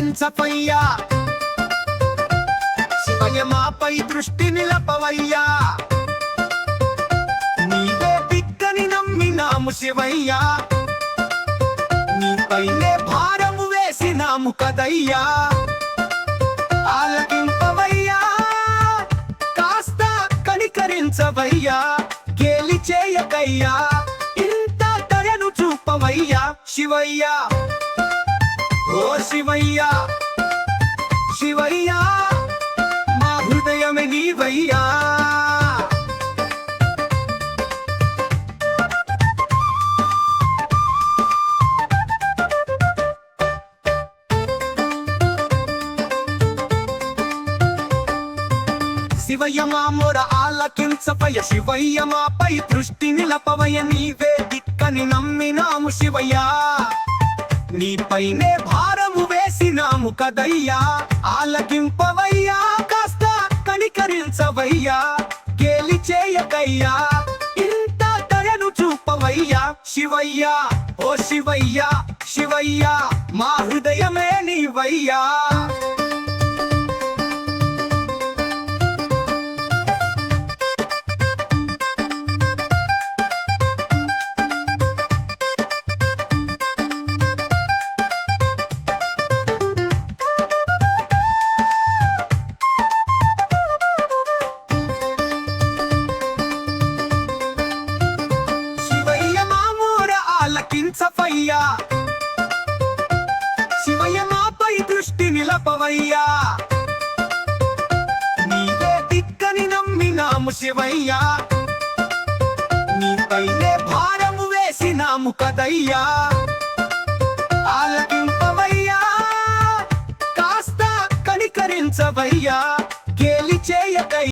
ఆలకించవయ్యా శివయ్య మాపై దృష్టి నిలపవయ్యా నీవే దిక్కని నమ్మినాము శివయ్యా నీపైనే భారము వేసినాము కదయ్యా ఆలకింపవయ్యా కాస్త కనికరించవయ్యా గేలి చేయకయ్యా ఇంత దయను చూపవయ్యా శివయ్యా ఓ శివయ్యా శివయ్యా మా హృదయమే నీవయ్యా శివయ్య మా మొర ఆలకించవయ్య శివయ్య మాపై దృష్టి నిలపవయ్య నీవే దిక్కని నమ్మినాము శివయ్యా నీపైనే భారము వేసినాము కదయ్యా ఆలకింపవయ్యా కాస్త కనికరించవయ్యా గేలి చేయకయ్యా ఇంత దయను చూపవయ్యా శివయ్యా ఓ శివయ్యా శివయ్యా మా హృదయమే నీవయ్యా ఆలకించవయ్యా శివయ్య మాపై దృష్టి నిలపవయ్యా నీవే దిక్కని నమ్మినాము శివయ్యా నీపైనే భారము వేసినాము కదయ్యా ఆలకింపవయ్యా కాస్త కనికరించవయ్యా గేలి చేయకయ్యా